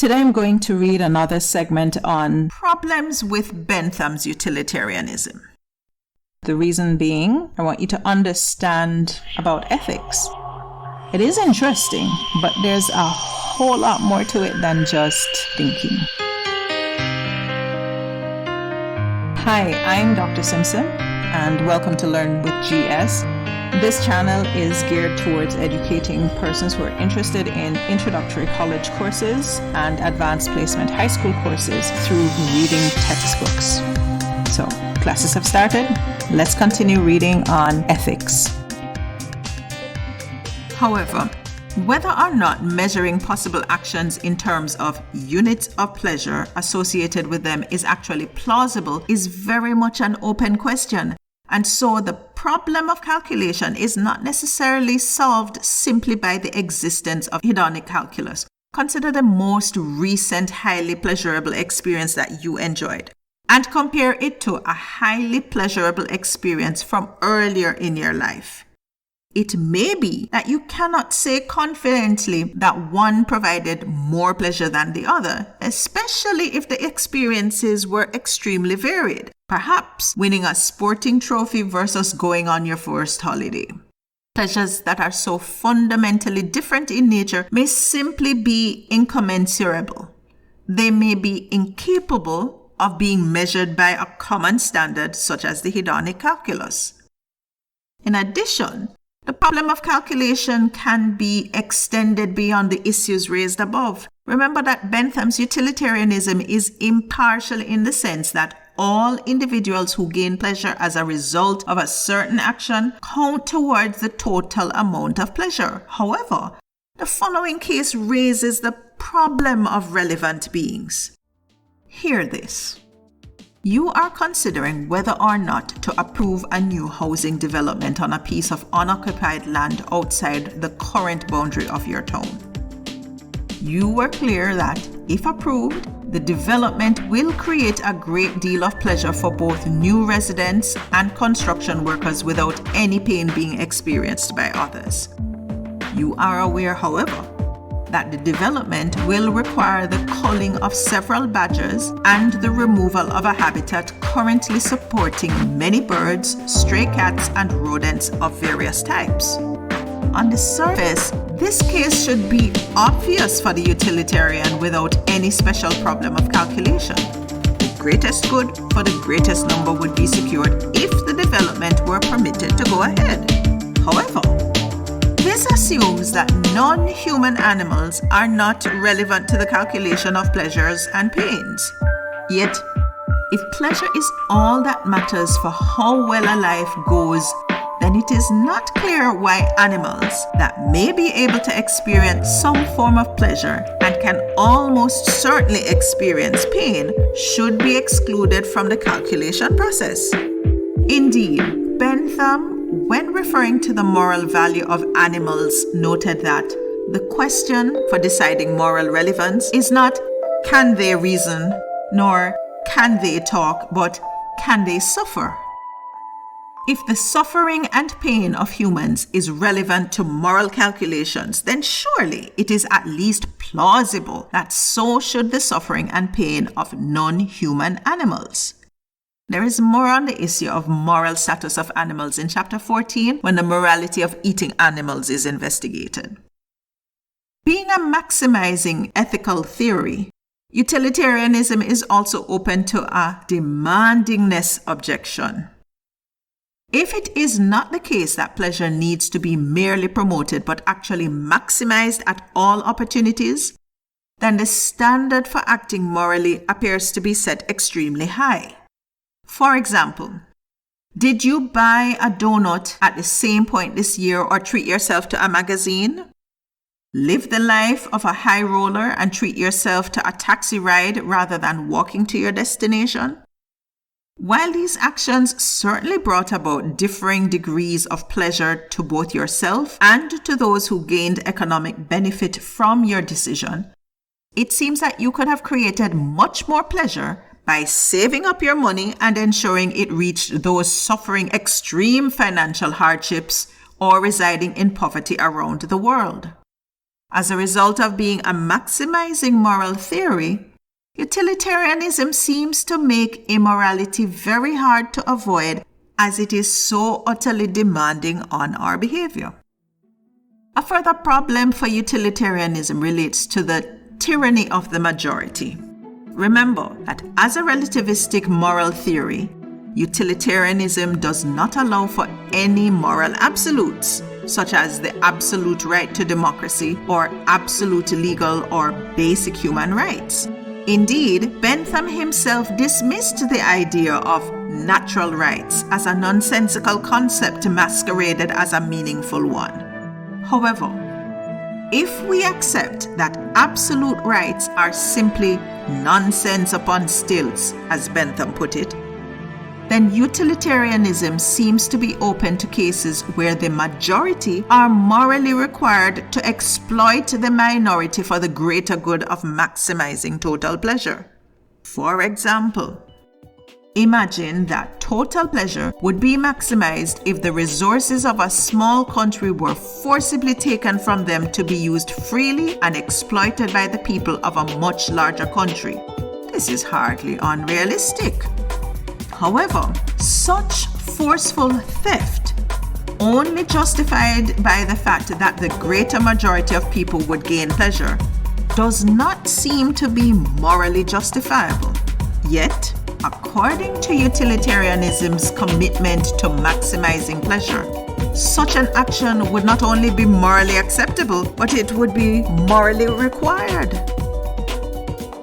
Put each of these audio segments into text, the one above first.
Today I'm going to read another segment on problems with Bentham's utilitarianism. The reason being, I want you to understand about ethics. It is interesting, but there's a whole lot more to it than just thinking. Hi, I'm Dr. Simpson, and welcome to Learn with GS. This channel is geared towards educating persons who are interested in introductory college courses and advanced placement high school courses through reading textbooks. So, classes have started. Let's continue reading on ethics. However, whether or not measuring possible actions in terms of units of pleasure associated with them is actually plausible is very much an open question. And so the problem of calculation is not necessarily solved simply by the existence of hedonic calculus. Consider the most recent highly pleasurable experience that you enjoyed and compare it to a highly pleasurable experience from earlier in your life. It may be that you cannot say confidently that one provided more pleasure than the other, especially if the experiences were extremely varied. Perhaps winning a sporting trophy versus going on your first holiday. Pleasures that are so fundamentally different in nature may simply be incommensurable. They may be incapable of being measured by a common standard such as the hedonic calculus. In addition, the problem of calculation can be extended beyond the issues raised above. Remember that Bentham's utilitarianism is impartial in the sense that all individuals who gain pleasure as a result of a certain action count towards the total amount of pleasure. However, the following case raises the problem of relevant beings. Hear this. You are considering whether or not to approve a new housing development on a piece of unoccupied land outside the current boundary of your town. You were clear that, if approved, the development will create a great deal of pleasure for both new residents and construction workers without any pain being experienced by others. You are aware, however, that the development will require the culling of several badgers and the removal of a habitat currently supporting many birds, stray cats, and rodents of various types. On the surface, this case should be obvious for the utilitarian without any special problem of calculation. The greatest good for the greatest number would be secured if the development were permitted to go ahead. However, this assumes that non-human animals are not relevant to the calculation of pleasures and pains. Yet, if pleasure is all that matters for how well a life goes, then it is not clear why animals that may be able to experience some form of pleasure and can almost certainly experience pain should be excluded from the calculation process. Indeed, Bentham, when referring to the moral value of animals, noted that the question for deciding moral relevance is not can they reason, nor can they talk, but can they suffer? If the suffering and pain of humans is relevant to moral calculations, then surely it is at least plausible that so should the suffering and pain of non-human animals. There is more on the issue of moral status of animals in chapter 14 when the morality of eating animals is investigated. Being a maximizing ethical theory, utilitarianism is also open to a demandingness objection. If it is not the case that pleasure needs to be merely promoted but actually maximized at all opportunities, then the standard for acting morally appears to be set extremely high. For example, did you buy a donut at the same point this year or treat yourself to a magazine? Live the life of a high roller and treat yourself to a taxi ride rather than walking to your destination? While these actions certainly brought about differing degrees of pleasure to both yourself and to those who gained economic benefit from your decision, it seems that you could have created much more pleasure by saving up your money and ensuring it reached those suffering extreme financial hardships or residing in poverty around the world. As a result of being a maximizing moral theory, utilitarianism seems to make immorality very hard to avoid, as it is so utterly demanding on our behavior. A further problem for utilitarianism relates to the tyranny of the majority. Remember that as a relativistic moral theory, utilitarianism does not allow for any moral absolutes, such as the absolute right to democracy or absolute legal or basic human rights. Indeed, Bentham himself dismissed the idea of natural rights as a nonsensical concept masqueraded as a meaningful one. However, if we accept that absolute rights are simply nonsense upon stilts, as Bentham put it, then utilitarianism seems to be open to cases where the majority are morally required to exploit the minority for the greater good of maximizing total pleasure. For example, imagine that total pleasure would be maximized if the resources of a small country were forcibly taken from them to be used freely and exploited by the people of a much larger country. This is hardly unrealistic. However, such forceful theft, only justified by the fact that the greater majority of people would gain pleasure, does not seem to be morally justifiable. Yet, according to utilitarianism's commitment to maximizing pleasure, such an action would not only be morally acceptable, but it would be morally required.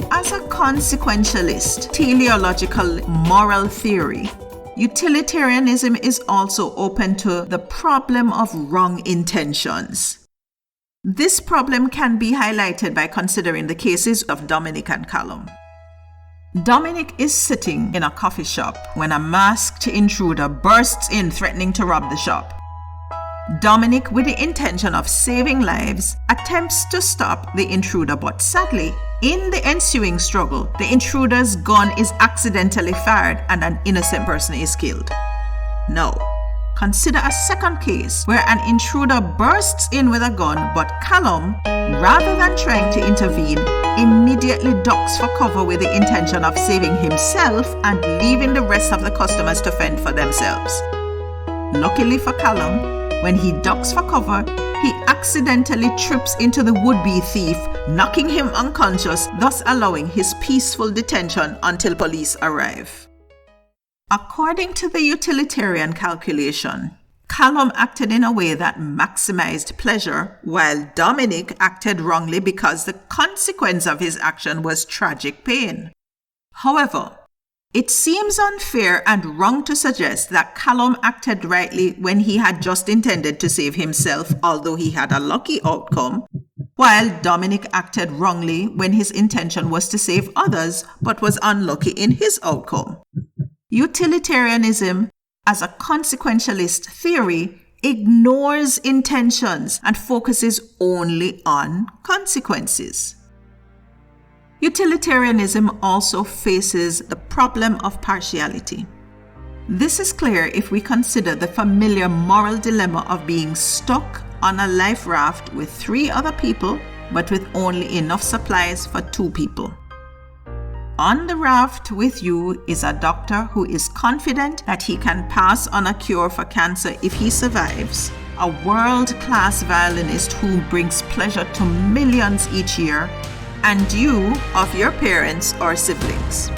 As a consequentialist, teleological moral theory, utilitarianism is also open to the problem of wrong intentions. This problem can be highlighted by considering the cases of Dominic and Callum. Dominic is sitting in a coffee shop when a masked intruder bursts in threatening to rob the shop. Dominic, with the intention of saving lives, attempts to stop the intruder, but sadly, in the ensuing struggle, the intruder's gun is accidentally fired and an innocent person is killed. Now, consider a second case where an intruder bursts in with a gun, but Callum, rather than trying to intervene, immediately ducks for cover with the intention of saving himself and leaving the rest of the customers to fend for themselves. Luckily for Callum, when he ducks for cover, he accidentally trips into the would-be thief, knocking him unconscious, thus allowing his peaceful detention until police arrive. According to the utilitarian calculation, Callum acted in a way that maximized pleasure, while Dominic acted wrongly because the consequence of his action was tragic pain. However, it seems unfair and wrong to suggest that Callum acted rightly when he had just intended to save himself, although he had a lucky outcome, while Dominic acted wrongly when his intention was to save others but was unlucky in his outcome. Utilitarianism, as a consequentialist theory, ignores intentions and focuses only on consequences. Utilitarianism also faces the problem of partiality. This is clear if we consider the familiar moral dilemma of being stuck on a life raft with 3 other people, but with only enough supplies for 2 people. On the raft with you is a doctor who is confident that he can pass on a cure for cancer if he survives, a world-class violinist who brings pleasure to millions each year, and you of your parents or siblings.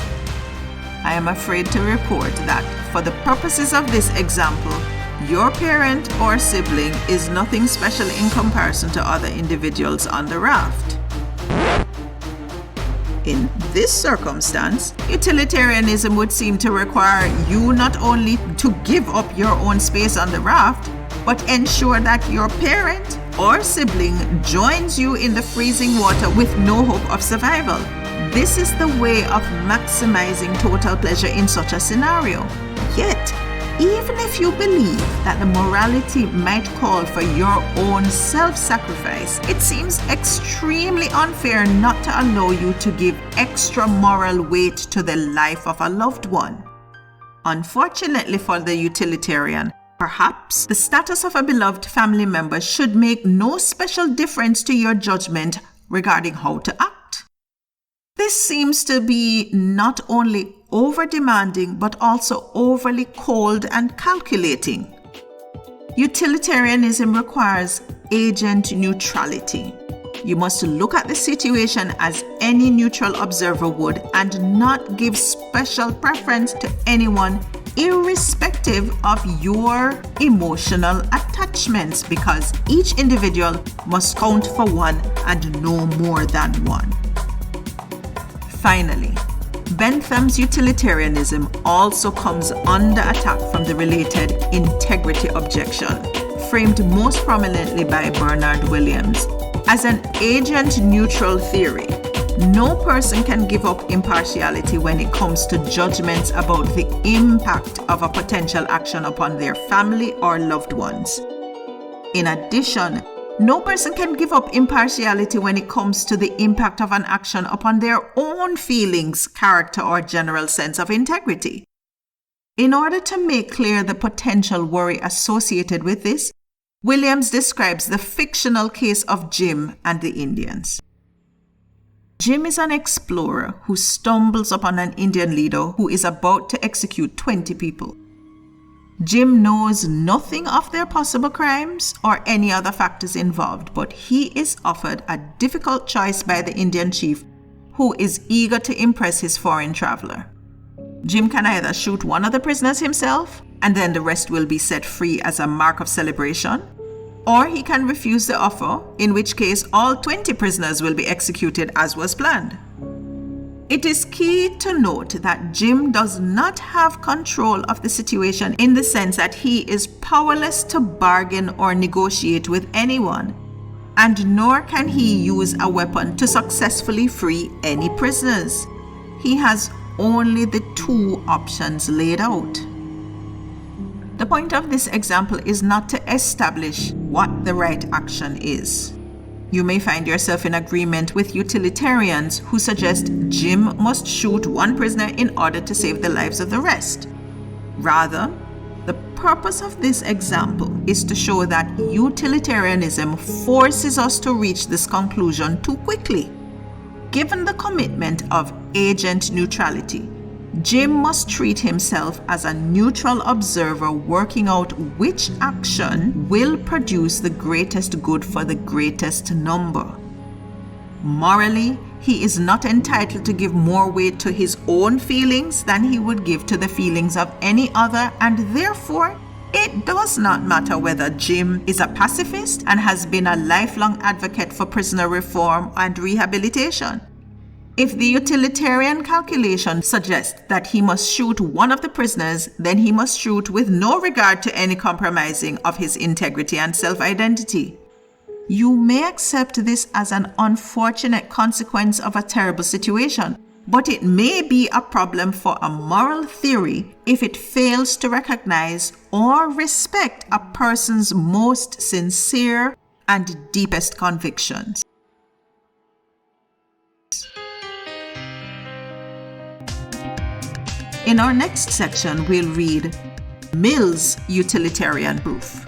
I am afraid to report that, for the purposes of this example, your parent or sibling is nothing special in comparison to other individuals on the raft. In this circumstance, utilitarianism would seem to require you not only to give up your own space on the raft, but ensure that your parent or sibling joins you in the freezing water with no hope of survival. This is the way of maximizing total pleasure in such a scenario. Yet, even if you believe that the morality might call for your own self-sacrifice, it seems extremely unfair not to allow you to give extra moral weight to the life of a loved one. Unfortunately for the utilitarian, Perhaps the status of a beloved family member should make no special difference to your judgment regarding how to act. This seems to be not only over-demanding but also overly cold and calculating. Utilitarianism requires agent neutrality. You must look at the situation as any neutral observer would and not give special preference to anyone irrespective of your emotional attachments, because each individual must count for one and no more than one. Finally, Bentham's utilitarianism also comes under attack from the related integrity objection, framed most prominently by Bernard Williams. As an agent-neutral theory, no person can give up impartiality when it comes to judgments about the impact of a potential action upon their family or loved ones. In addition, no person can give up impartiality when it comes to the impact of an action upon their own feelings, character, or general sense of integrity. In order to make clear the potential worry associated with this, Williams describes the fictional case of Jim and the Indians. Jim is an explorer who stumbles upon an Indian leader who is about to execute 20 people. Jim knows nothing of their possible crimes or any other factors involved, but he is offered a difficult choice by the Indian chief, who is eager to impress his foreign traveler. Jim can either shoot one of the prisoners himself, and then the rest will be set free as a mark of celebration, or he can refuse the offer, in which case all 20 prisoners will be executed as was planned. It is key to note that Jim does not have control of the situation in the sense that he is powerless to bargain or negotiate with anyone, and nor can he use a weapon to successfully free any prisoners. He has only the two options laid out. The point of this example is not to establish what the right action is. You may find yourself in agreement with utilitarians who suggest Jim must shoot one prisoner in order to save the lives of the rest. Rather, the purpose of this example is to show that utilitarianism forces us to reach this conclusion too quickly. Given the commitment of agent neutrality, Jim must treat himself as a neutral observer working out which action will produce the greatest good for the greatest number. Morally, he is not entitled to give more weight to his own feelings than he would give to the feelings of any other, and therefore, it does not matter whether Jim is a pacifist and has been a lifelong advocate for prisoner reform and rehabilitation. If the utilitarian calculation suggests that he must shoot one of the prisoners, then he must shoot with no regard to any compromising of his integrity and self-identity. You may accept this as an unfortunate consequence of a terrible situation, but it may be a problem for a moral theory if it fails to recognize or respect a person's most sincere and deepest convictions. In our next section, we'll read Mill's utilitarian proof.